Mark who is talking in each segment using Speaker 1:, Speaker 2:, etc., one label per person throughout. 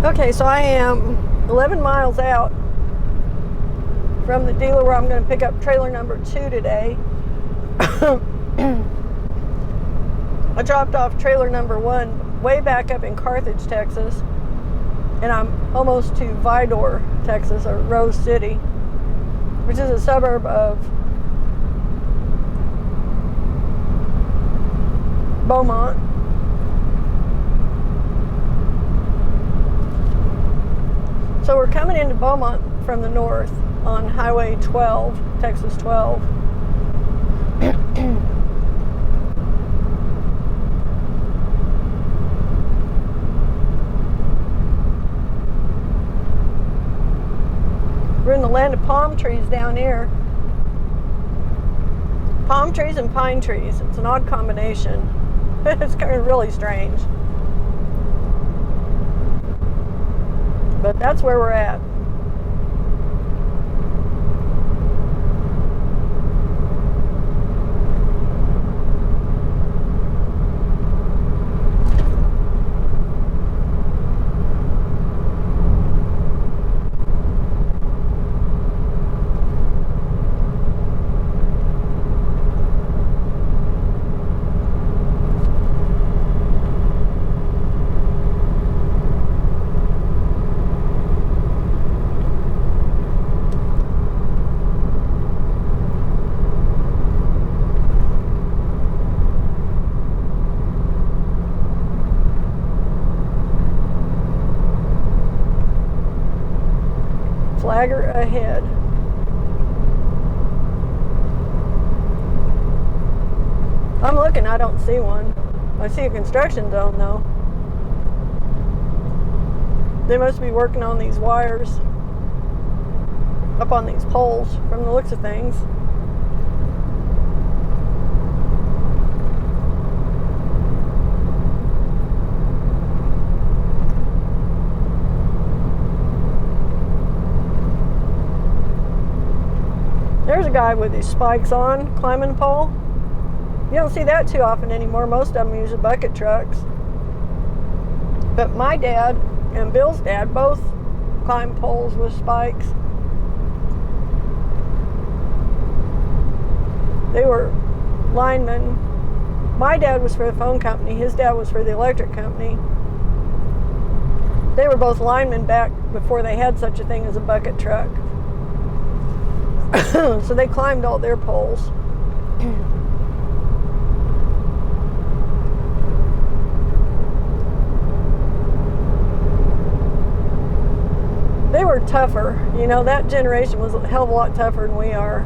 Speaker 1: Okay, so I am 11 miles out from the dealer where I'm going to pick up trailer number 2 today. I dropped off trailer number 1 way back up in Carthage, Texas, and I'm almost to Vidor, Texas, or Rose City, which is a suburb of Beaumont. So we're coming into Beaumont from the north on Highway 12, Texas 12. We're in the land of palm trees down here. Palm trees and pine trees. It's an odd combination. It's kind of really strange. But that's where we're at. Flagger ahead. I'm looking, I don't see one. I see a construction zone though. They must be working on these wires up on these poles from the looks of things. There's a guy with his spikes on, climbing a pole. You don't see that too often anymore. Most of them use bucket trucks. But my dad and Bill's dad both climb poles with spikes. They were linemen. My dad was for the phone company. His dad was for the electric company. They were both linemen back before they had such a thing as a bucket truck. So they climbed all their poles. They were tougher. You know, that generation was a hell of a lot tougher than we are.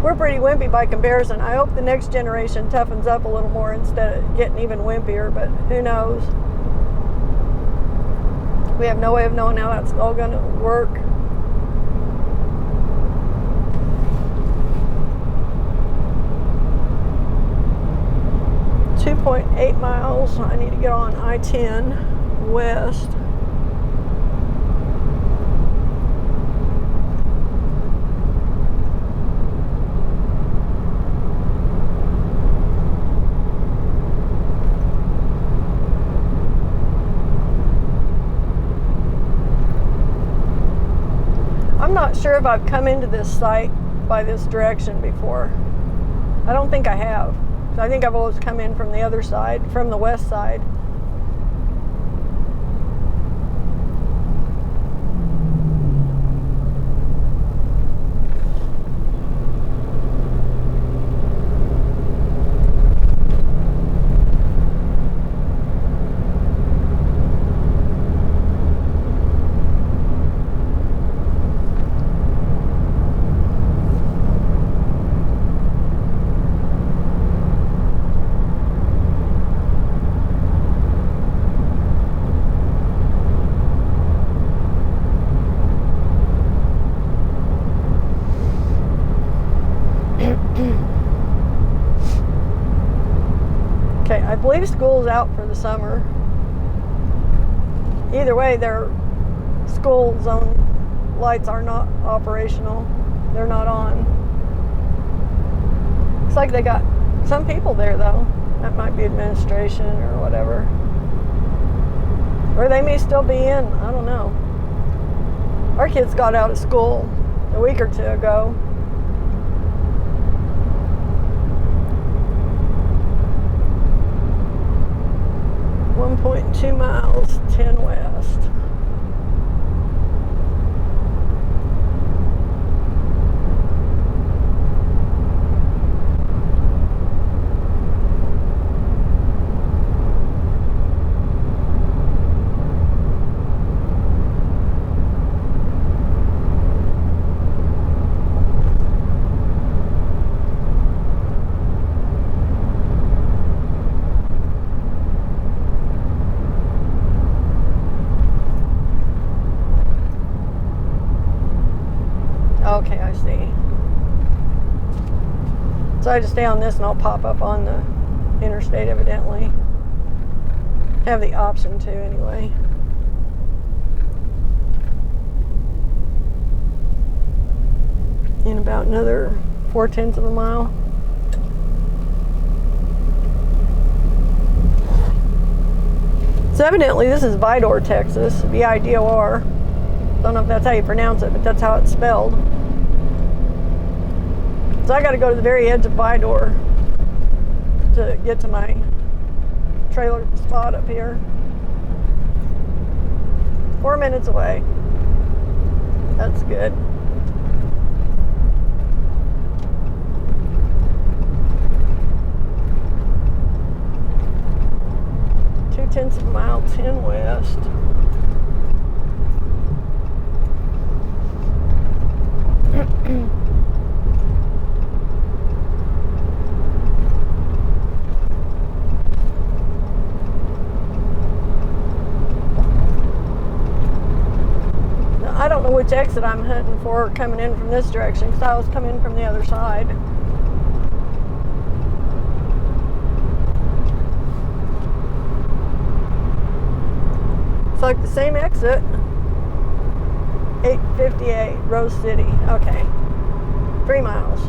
Speaker 1: We're pretty wimpy by comparison. I hope the next generation toughens up a little more instead of getting even wimpier, but who knows? We have no way of knowing how that's all going to work. .8 miles. I need to get on I-10 west. I'm not sure if I've come into this site by this direction before. I don't think I have. I think I've always come in from the other side, from the west side. Okay, I believe school's out for the summer. Either way, their school zone lights are not operational. They're not on. Looks like they got some people there though. That might be administration or whatever. Or they may still be in. I don't know. Our kids got out of school a week or two ago. .2 miles, 10 west. Okay, I see. So I just stay on this and I'll pop up on the interstate evidently. Have the option to anyway. In about another 4/10 of a mile. So evidently this is Vidor, Texas, V-I-D-O-R. Don't know if that's how you pronounce it, but that's how it's spelled. So I got to go to the very edge of Vidor to get to my trailer spot up here. 4 minutes away. That's good. .2 of a mile, 10 west. I don't know which exit I'm hunting for coming in from this direction because I was coming from the other side. It's like the same exit. 858 Rose City. Okay. 3 miles.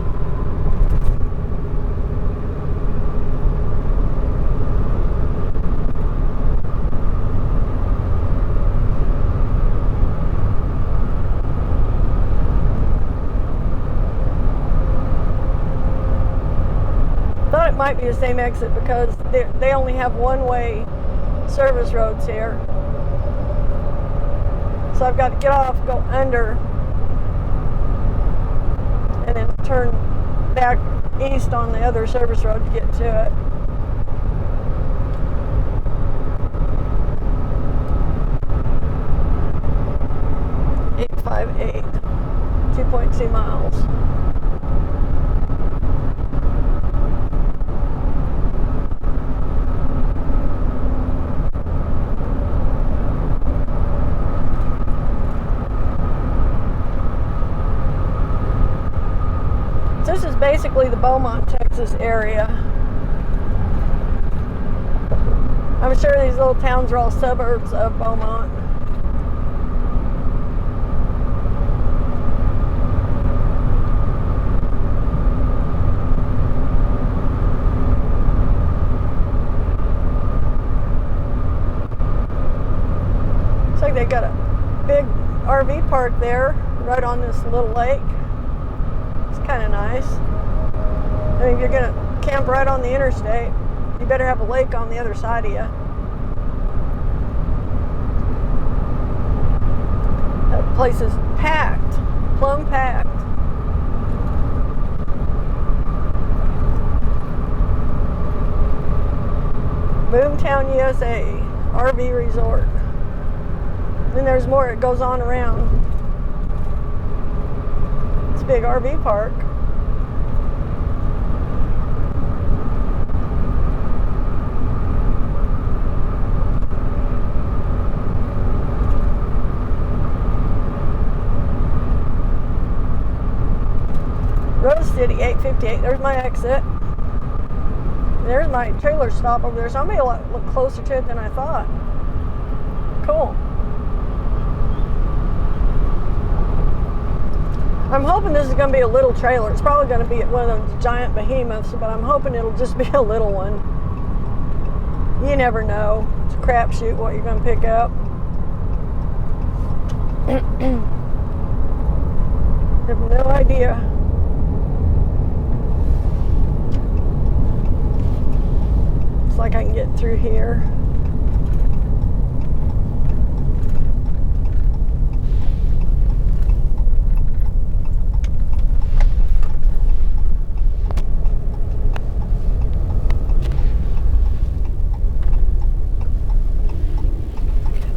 Speaker 1: Thought it might be the same exit because they only have one-way service roads here. So I've got to get off, go under, and then turn back east on the other service road to get to it. .858, 2.2 miles. This is basically the Beaumont, Texas area. I'm sure these little towns are all suburbs of Beaumont. Looks like they got a big RV park there, right on this little lake. Kind of nice. I mean, if you're gonna camp right on the interstate, you better have a lake on the other side of you. That place is packed, plumb packed. Boomtown, USA, RV resort. Then there's more, it goes on around. Big RV park. Rose City, 858. There's my exit. There's my trailer stop over there, so I'm gonna look closer to it than I thought. Cool. I'm hoping this is going to be a little trailer. It's probably going to be one of those giant behemoths, but I'm hoping it'll just be a little one. You never know. It's a crapshoot what you're going to pick up. I have no idea. Looks like I can get through here.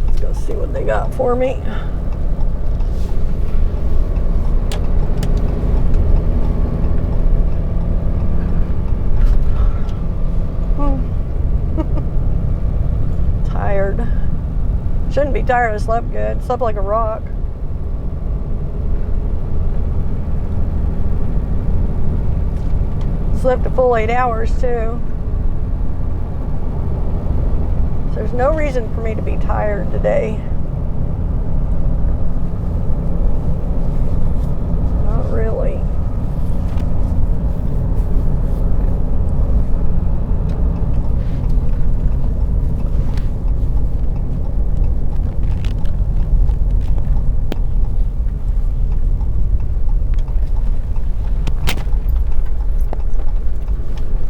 Speaker 1: Let's go see what they got for me. Tired. Shouldn't be tired. I slept good. Slept like a rock. Slept a full 8 hours too. So there's no reason for me to be tired today. Not really.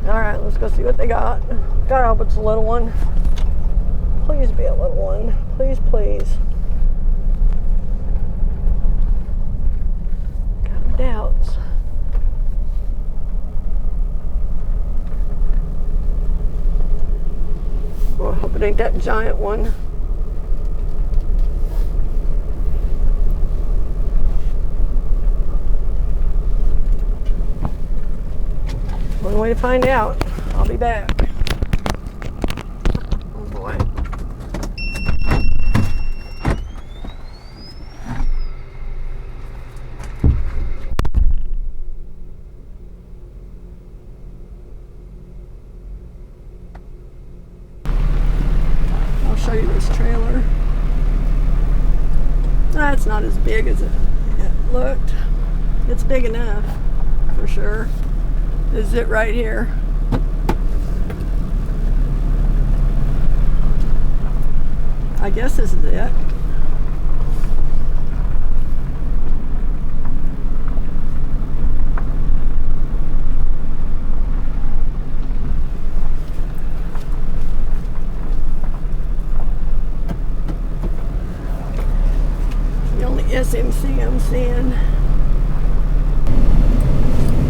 Speaker 1: Alright, let's go see what they got. God, I hope it's a little one. Please be a little one. Please, please. Got my doubts. Oh, I hope it ain't that giant one. One way to find out. I'll be back. Oh boy. I'll show you this trailer. It's not as big as it looked. It's big enough, for sure. This is it right here. I guess this is it. The only SMC I'm seeing.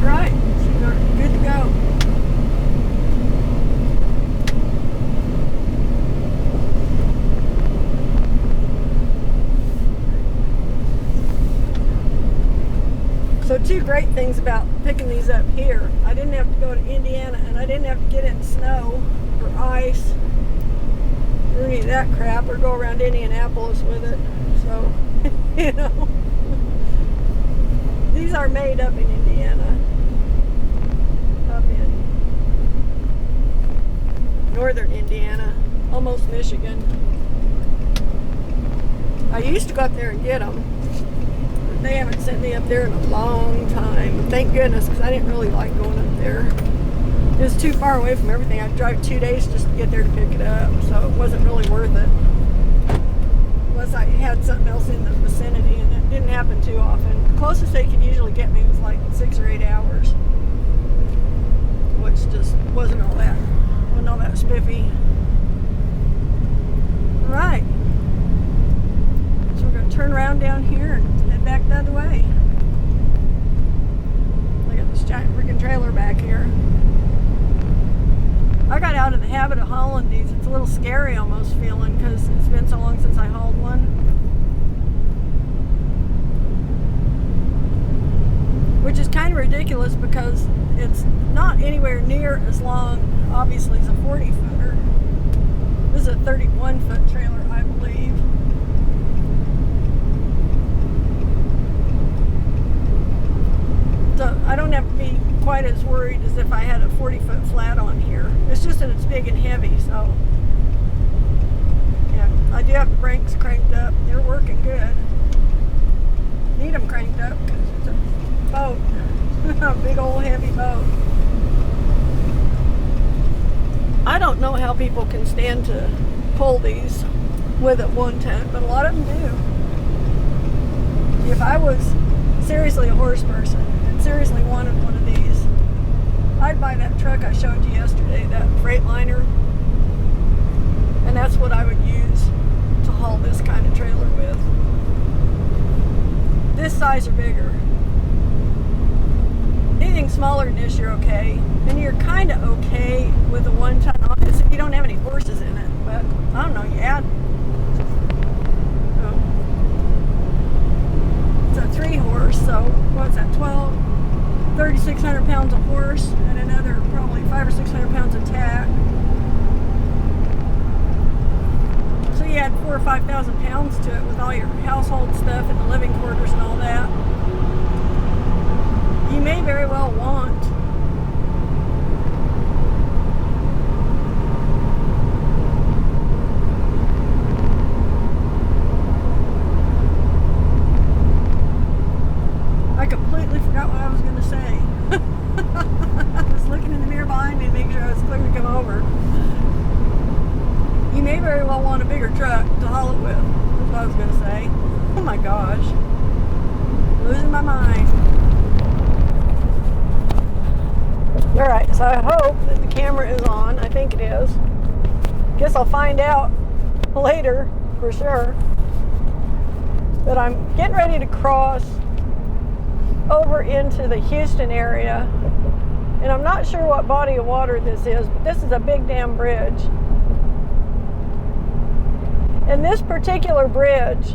Speaker 1: Right. Good to go. So two great things about picking these up here. I didn't have to go to Indiana and I didn't have to get in snow or ice or any of that crap or go around Indianapolis with it. So, you know, these are made up in Indiana. Up in northern Indiana, almost Michigan. I used to go up there and get them, but they haven't sent me up there in a long time. Thank goodness, because I didn't really like going up there. It was too far away from everything. I'd drive 2 days just to get there to pick it up, so it wasn't really worth it. Unless I had something else in the vicinity, and it didn't happen too often. The closest they could usually get me was like 6 or 8 hours. Which just wasn't all that spiffy. Alright. So we're going to turn around down here and head back the other way. Look at this giant freaking trailer back here. I got out of the habit of hauling these. It's a little scary almost feeling because it's been so long since I hauled one. Which is kind of ridiculous because it's not anywhere near as long, obviously, as a 40-footer. This is a 31-foot trailer, I believe. So I don't have to be quite as worried as if I had a 40-foot flat on here. It's just that it's big and heavy, so yeah, I do have the brakes cranked up. They're working good. Need them cranked up because it's a boat. A big old heavy boat. I don't know how people can stand to pull these with it 1 ton, but a lot of them do. If I was seriously a horse person and seriously wanted one of these, I'd buy that truck I showed you yesterday, that Freightliner, and that's what I would use to haul this kind of trailer with. This size or bigger. Anything smaller than this, you're okay. And you're kind of okay with a 1 ton on this if you don't have any horses in it. But I don't know, you add. Oh. It's a 3-horse, so what's that? 3,600 pounds of horse and another probably 500 or 600 pounds of tack. So you add 4,000 or 5,000 pounds to it with all your household stuff and the living quarters and all that. You may very well want I completely forgot what I was going to say. I was looking in the mirror behind me to make sure I was clear to come over. You may very well want a bigger truck to haul it with. That's what I was going to say. Oh my gosh. Losing my mind. Alright, so I hope that the camera is on. I think it is. Guess I'll find out later for sure. But I'm getting ready to cross over into the Houston area. And I'm not sure what body of water this is, but this is a big damn bridge. And this particular bridge,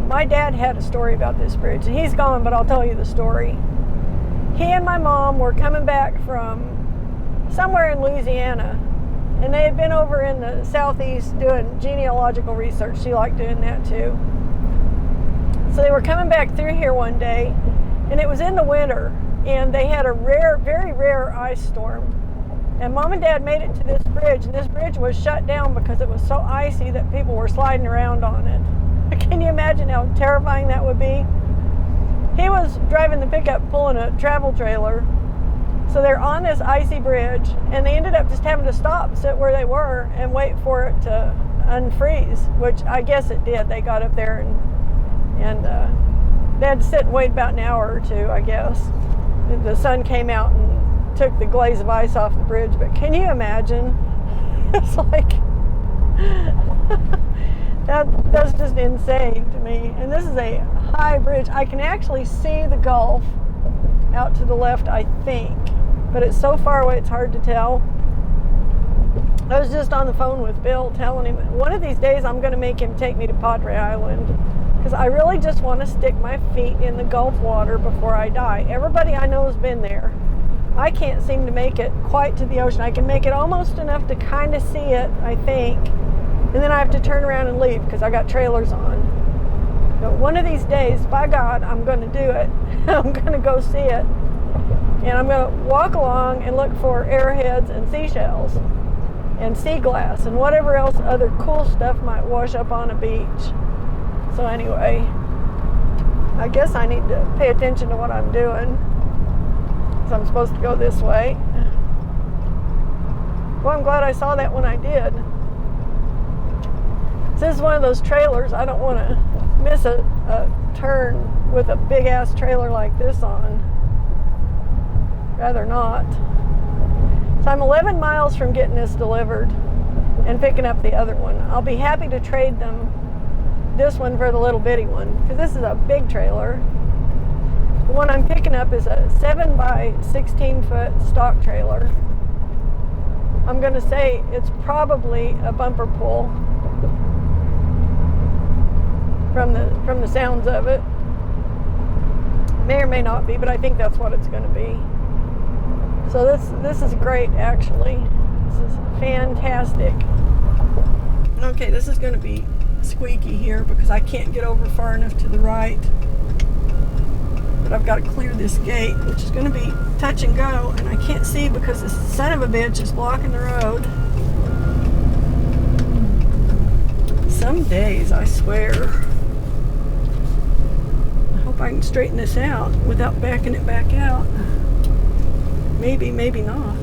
Speaker 1: my dad had a story about this bridge, and he's gone, but I'll tell you the story. He and my mom were coming back from somewhere in Louisiana, and they had been over in the southeast doing genealogical research. She liked doing that too. So they were coming back through here one day, and it was in the winter, and they had a very rare ice storm. And Mom and Dad made it to this bridge, and this bridge was shut down because it was so icy that people were sliding around on it. Can you imagine how terrifying that would be? He was driving the pickup pulling a travel trailer. So they're on this icy bridge, and they ended up just having to stop, sit where they were, and wait for it to unfreeze, which I guess it did. They got up there and they had to sit and wait about an hour or two, I guess. The sun came out and took the glaze of ice off the bridge, but can you imagine? It's like that's just insane to me. And this is a high bridge. I can actually see the Gulf out to the left, I think, but it's so far away it's hard to tell. I was just on the phone with Bill telling him one of these days I'm going to make him take me to Padre Island, because I really just want to stick my feet in the Gulf water before I die. Everybody I know has been there. I can't seem to make it quite to the ocean. I can make it almost enough to kind of see it, I think, and then I have to turn around and leave because I got trailers on. But one of these days, by God, I'm going to do it. I'm going to go see it, and I'm going to walk along and look for arrowheads and seashells and sea glass and whatever else other cool stuff might wash up on a beach. So anyway, I guess I need to pay attention to what I'm doing. I'm supposed to go this way. Well, I'm glad I saw that when I did. This is one of those trailers I don't want to miss a turn with a big ass trailer like this on. Rather not. So I'm 11 miles from getting this delivered and picking up the other one. I'll be happy to trade them, this one for the little bitty one, because this is a big trailer. The one I'm picking up is a 7 by 16 foot stock trailer. I'm going to say it's probably a bumper pull from the sounds of it. May or may not be, but I think that's what it's going to be. So this is great, actually. This is fantastic. Okay, this is going to be squeaky here because I can't get over far enough to the right. But I've got to clear this gate, which is going to be touch and go, and I can't see because this son of a bitch is blocking the road. Some days, I swear. I hope I can straighten this out without backing it back out. Maybe, maybe not.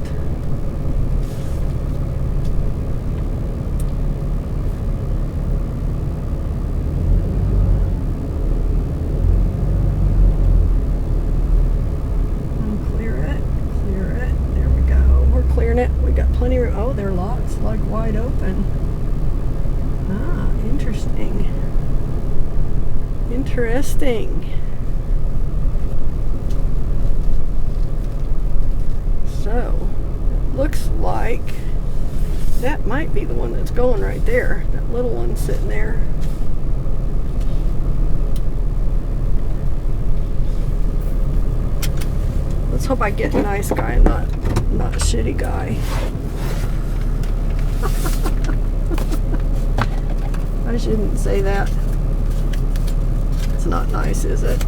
Speaker 1: plenty of, oh, their lot's like wide open. Ah, interesting. Interesting. So, it looks like that might be the one that's going right there. That little one sitting there. Let's hope I get a nice guy, not a shitty guy. I shouldn't say that. It's not nice, is it?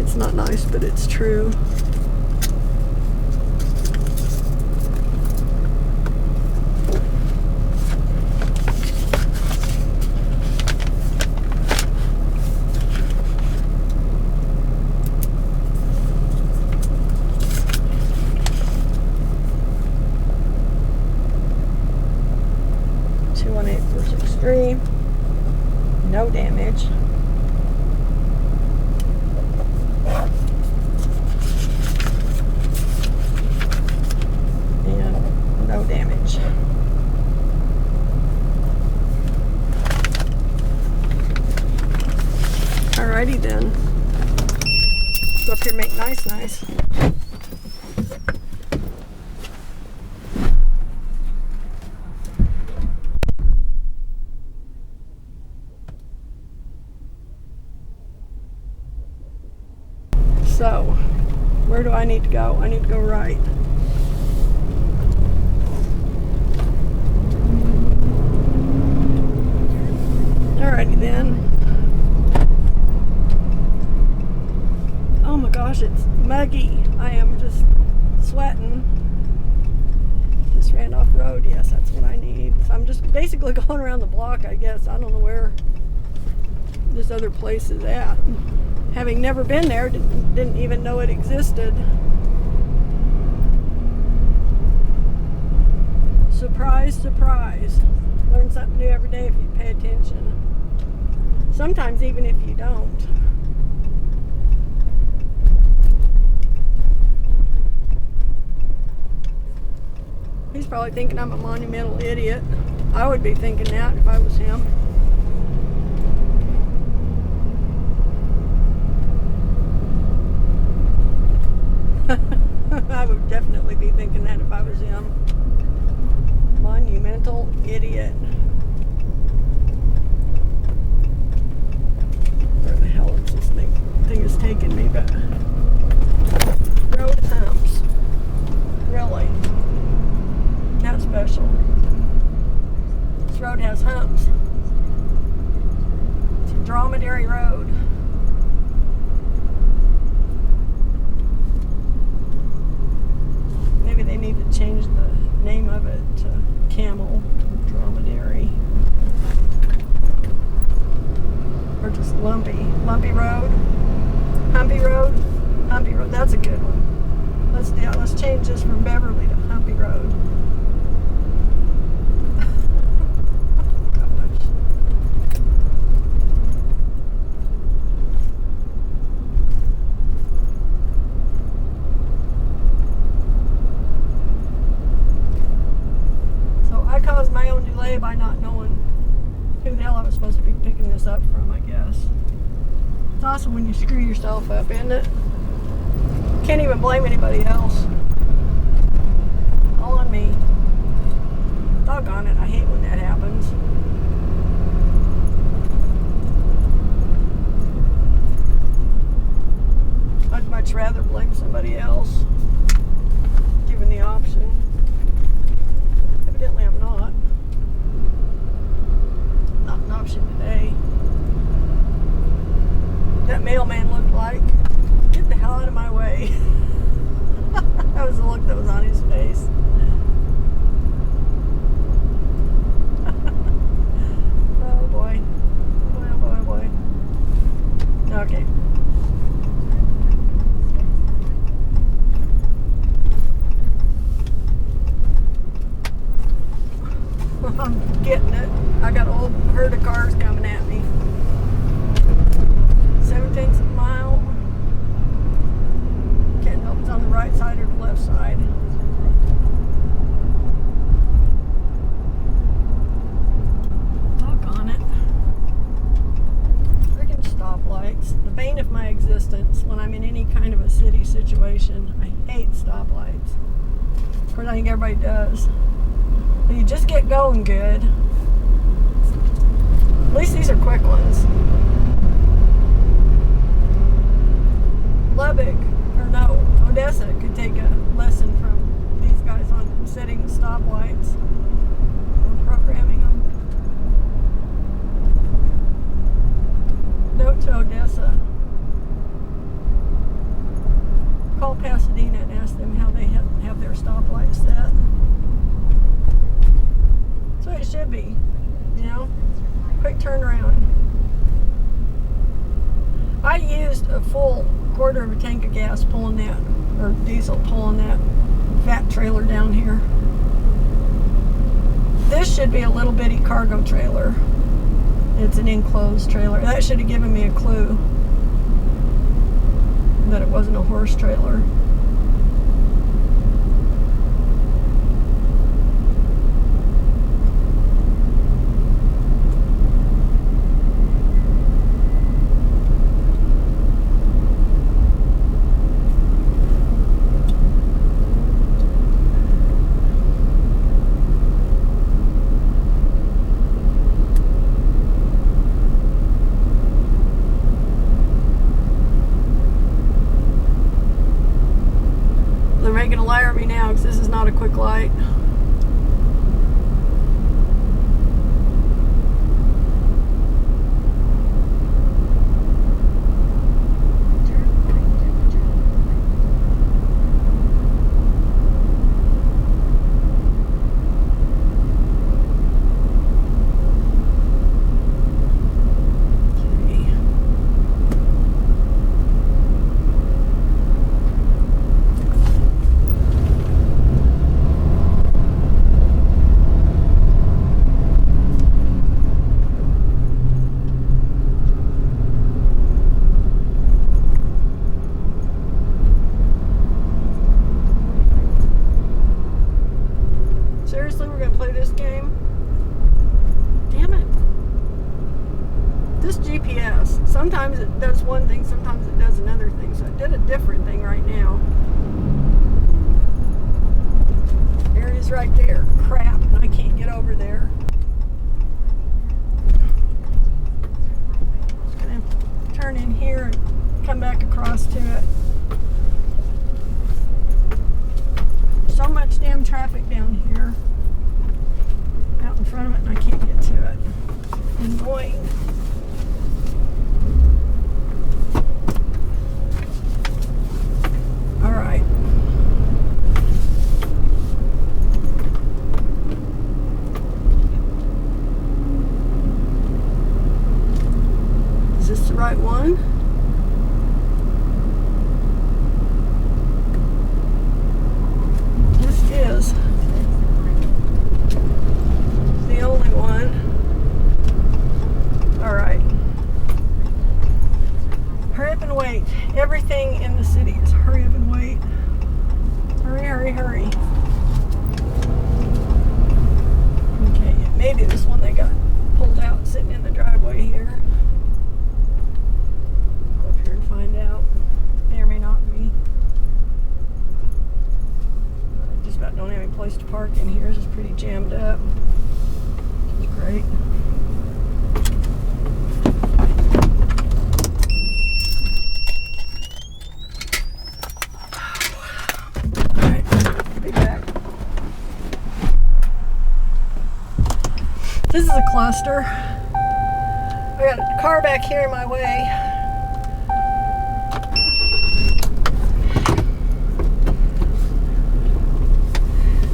Speaker 1: It's not nice, but it's true. No damage. And no damage. Alrighty then. Go up here and make nice. So, where do I need to go? I need to go right. Alrighty then. Oh my gosh, it's muggy. I am just sweating. This ran off road. Yes, that's what I need. So I'm just basically going around the block, I guess. I don't know where this other place is at. Having never been there, didn't even know it existed. Surprise, surprise. Learn something new every day if you pay attention. Sometimes even if you don't. He's probably thinking I'm a monumental idiot. I would be thinking that if I was him. I would definitely be thinking that if I was him. Monumental idiot. Where the hell is this thing is taking me? But road humps. Really? Not special. This road has humps. It's a dromedary road. Maybe they need to change the name of it to camel, dromedary, or just lumpy road, humpy road. That's a good one. Let's change this from Beverly to Humpy Road. By not knowing who the hell I was supposed to be picking this up from, I guess. It's awesome when you screw yourself up, isn't it? Can't even blame anybody else. All on me. Doggone it, I hate when that happens. I'd much rather blame somebody else, given the option. Evidently I'm not. Not an option today. That mailman looked like, get the hell out of my way. That was the look that was on his face. Oh boy. Oh boy. Okay. I'm getting it. I got a whole herd of cars coming at me. 17th of a mile. Can't help it's on the right side or the left side. city situation. I hate stoplights. Of course, I think everybody does. But you just get going good. At least these are quick ones. Lubbock, or no, Odessa could take a lesson from these guys on setting the stoplights or programming them. Note to Odessa. Call Pasadena and ask them how they have their stoplights set. That's what it should be, you know? Quick turnaround. I used a full quarter of a tank of gas pulling that, or diesel pulling that fat trailer down here. This should be a little bitty cargo trailer. It's an enclosed trailer. That should have given me a clue that it wasn't a horse trailer. Making a liar of me now because this is not a quick light. Seriously, we're going to play this game? Damn it. This GPS, sometimes it does one thing, sometimes it does another thing. So it did a different thing right now. There it is right there. Crap, I can't get over there. Just going to turn in here and come back across to it. So much damn traffic down here out in front of it, and I can't get to it. Annoying. All right. Is this the right one? Is the only one. All right. Hurry up and wait. Everything in the city is hurry up and wait. Hurry, hurry, hurry. Okay, maybe this one they got pulled out sitting in the driveway here. Go up here and find out. May or may not be. About don't have any place to park in here. This is pretty jammed up. This is great. Alright, be back. This is a cluster. I got a car back here in my way.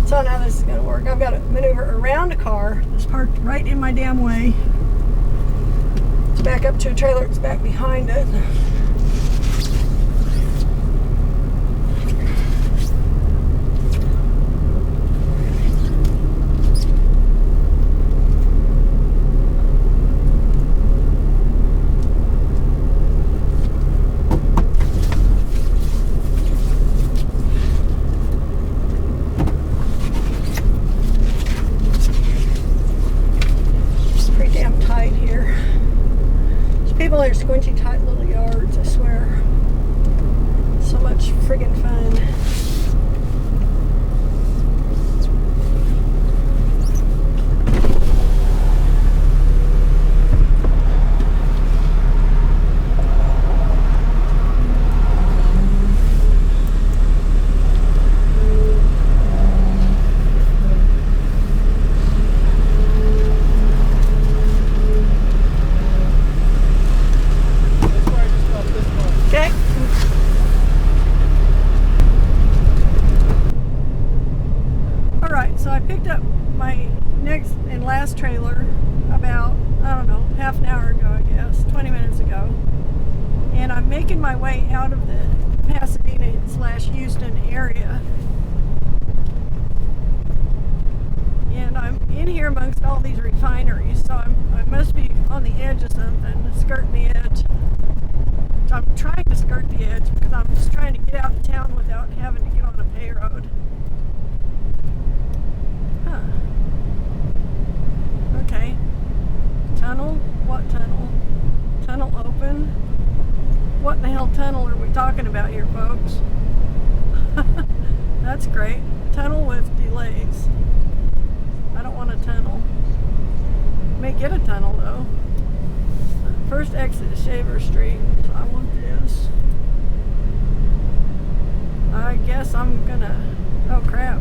Speaker 1: So now this is going to work. I've got to maneuver around a car that's parked right in my damn way. It's back up to a trailer that's back behind it. People are squinty, tight little yards. picked up my next and last trailer about, I don't know, half an hour ago, I guess, 20 minutes ago. And I'm making my way out of the Pasadena/Houston area. And I'm in here amongst all these refineries, so I must be on the edge of something, skirting the edge. So I'm trying to skirt the edge because I'm just trying to get out of town without having to get on a pay road. Huh. Okay. Tunnel? What tunnel? Tunnel open? What in the hell tunnel are we talking about here, folks? That's great. Tunnel with delays. I don't want a tunnel. May get a tunnel though. First exit is Shaver Street. So I want this. I guess I'm gonna. Oh crap.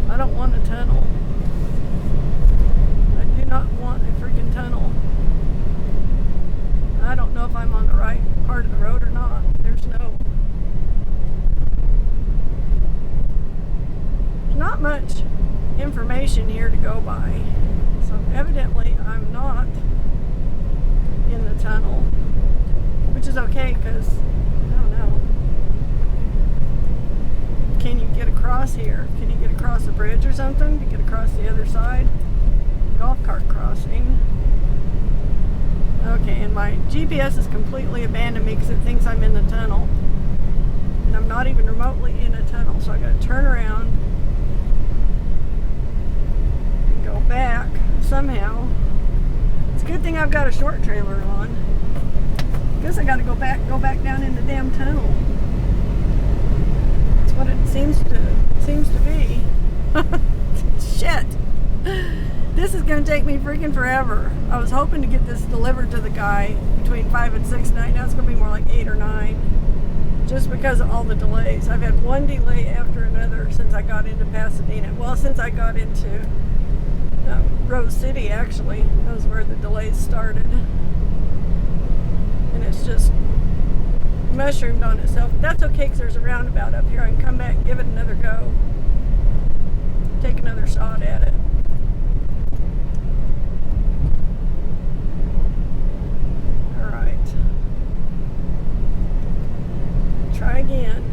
Speaker 1: I don't want a tunnel. I do not want a freaking tunnel. I don't know if I'm on the right part of the road or not. There's not much information here to go by. So evidently I'm not in the tunnel, which is okay because, I don't know. Can you get across here? Can you get across the bridge or something to get across the other side? Golf cart crossing. Okay, and my GPS is completely abandoned me because it thinks I'm in the tunnel. And I'm not even remotely in a tunnel, so I gotta turn around and go back somehow. It's a good thing I've got a short trailer on. Guess I gotta go back down in the damn tunnel. That's what it seems to be. Shit. This is going to take me freaking forever. I was hoping to get this delivered to the guy between 5 and 6 tonight. Now it's going to be more like 8 or 9. Just because of all the delays. I've had one delay after another since I got into Pasadena. Well, since I got into Rose City, actually. That was where the delays started. And it's just mushroomed on itself. But that's okay because there's a roundabout up here. I can come back and give it another go. Take another shot at it. Try again.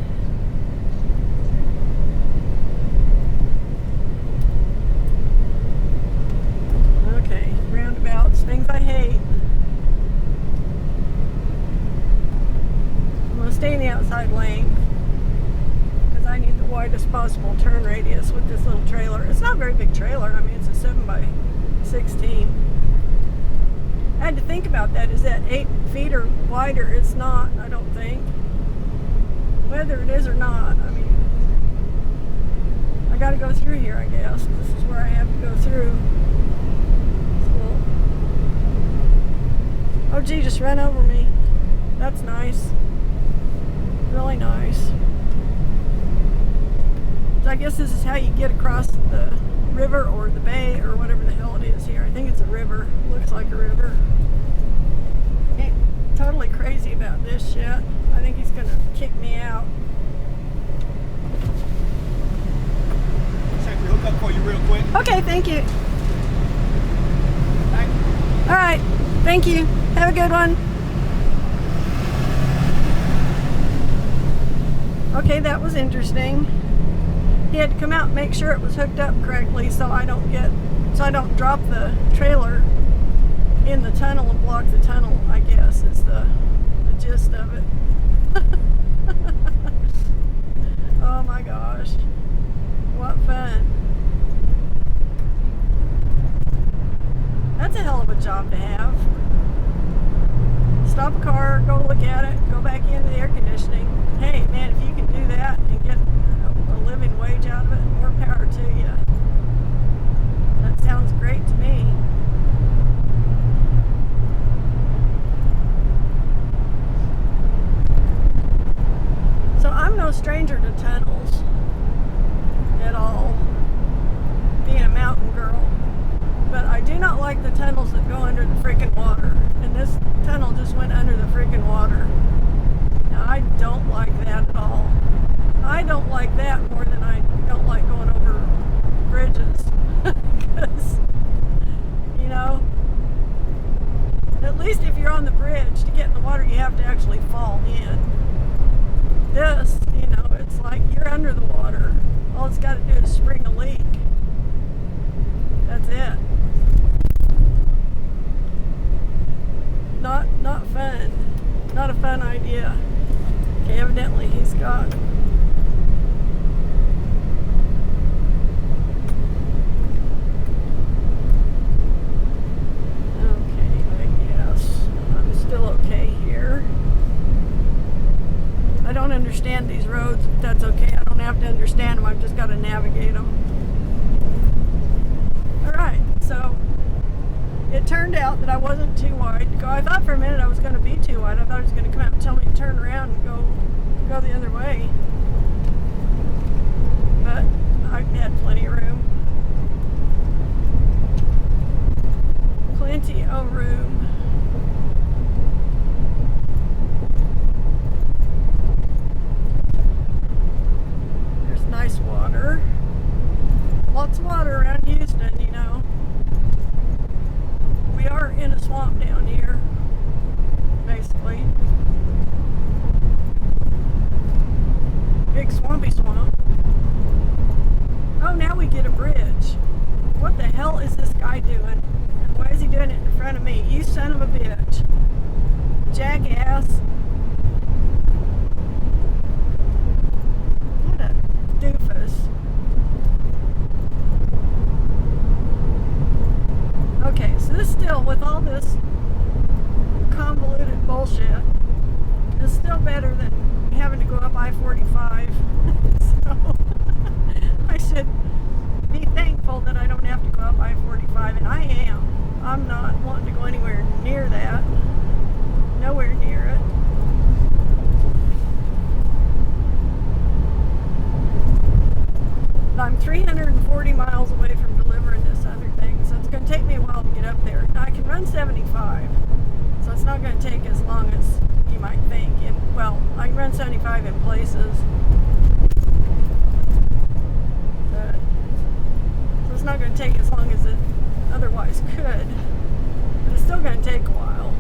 Speaker 1: Okay, roundabouts, things I hate. I'm going to stay in the outside lane because I need the widest possible turn radius with this little trailer. It's not a very big trailer. I mean, it's a 7x16. I had to think about that. Is that 8 feet or wider? It's not, I don't think. Whether it is or not, I mean, I gotta go through here, I guess. This is where I have to go through. So, oh gee, just ran over me. That's nice. Really nice. So I guess this is how you get across the river or the bay or whatever the hell it is here. I think it's a river. Looks like a river. Ain't totally crazy about this shit. I think he's gonna kick me out.
Speaker 2: Check the hook up for you real quick.
Speaker 1: Okay, thank you.
Speaker 2: Thank you.
Speaker 1: All right, thank you. Have a good one. Okay, that was interesting. He had to come out and make sure it was hooked up correctly so I don't drop the trailer in the tunnel and block the tunnel, I guess is the gist of it. Oh my gosh. What fun. That's a hell of a job to have. Stop a car, go look at it, go back into the air conditioning. Hey man, if you can do that and get a living wage out of it, more power to you. That sounds great to me. So I'm no stranger to tunnels at all, being a mountain girl. But I do not like the tunnels that go under the freaking water. And this tunnel just went under the freaking water. Now I don't like that at all. I don't like that more than I don't like going over bridges. Because, you know, at least if you're on the bridge, to get in the water, you have to actually fall in. This, you know, it's like you're under the water. All it's got to do is spring a leak. That's it. Not fun. Not a fun idea. Okay, evidently he's got okay here. I don't understand these roads, but that's okay. I don't have to understand them. I've just got to navigate them. Alright, so it turned out that I wasn't too wide to go. I thought for a minute I was going to be too wide. I thought it was going to come out and tell me to turn around and go the other way. But I had plenty of room. Plenty of room. Nice water. Lots of water around Houston, you know. We are in a swamp down here, basically. Big swampy swamp. Oh, now we get a bridge. What the hell is this guy doing? And why is he doing it in front of me? You son of a bitch. Jackass. Doofus. Okay, so this still, with all this convoluted bullshit, is still better than having to go up I-45. So I should be thankful that I don't have to go up I-45, and I am. I'm not wanting to go anywhere near that. Nowhere near it. I'm 340 miles away from delivering this other thing, so it's going to take me a while to get up there. Now, I can run 75, so it's not going to take as long as you might think. And, well, I can run 75 in places, but, so it's not going to take as long as it otherwise could, but it's still going to take a while.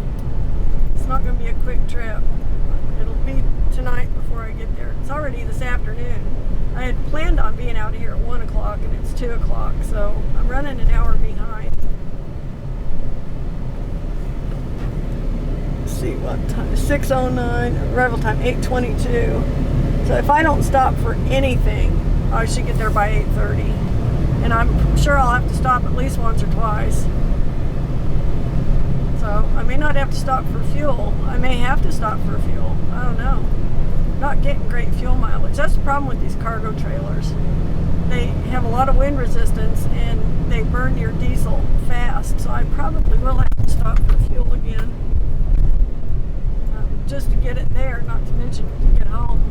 Speaker 1: It's not going to be a quick trip. It'll be tonight before I get there. It's already this afternoon. I had planned on being out here at 1 o'clock and it's 2 o'clock, so I'm running an hour behind. Let's see what time, 6:09, arrival time 8:22. So if I don't stop for anything, I should get there by 8:30. And I'm sure I'll have to stop at least once or twice. So I may not have to stop for fuel. I may have to stop for fuel. I don't know. Not getting great fuel mileage. That's the problem with these cargo trailers. They have a lot of wind resistance and they burn your diesel fast, so I probably will have to stop for fuel again, just to get it there, not to mention to get home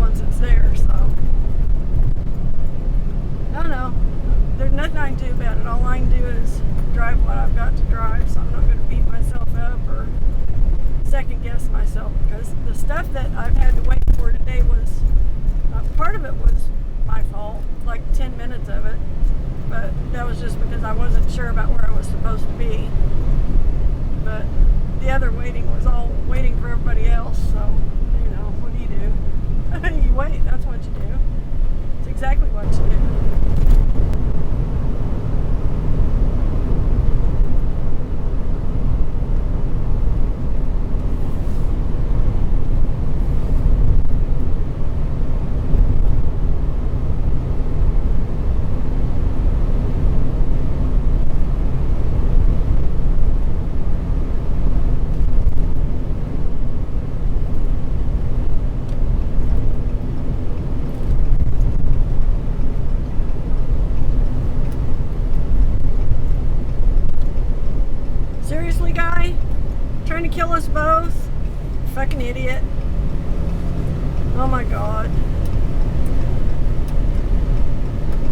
Speaker 1: once it's there. So I don't know. There's nothing I can do about it. All I can do is drive what I've got to drive, so I'm not going to beat myself up or second guess myself, because the stuff that I've had to wait for today was part of it was my fault, like 10 minutes of it, but that was just because I wasn't sure about where I was supposed to be. But the other waiting was all waiting for everybody else, so you know, what do? You wait, that's what you do. It's exactly what you do. Seriously, guy? Trying to kill us both? Fucking idiot. Oh my god.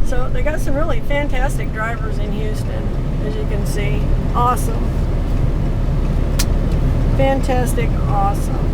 Speaker 1: So they got some really fantastic drivers in Houston, as you can see. Awesome. Fantastic, awesome.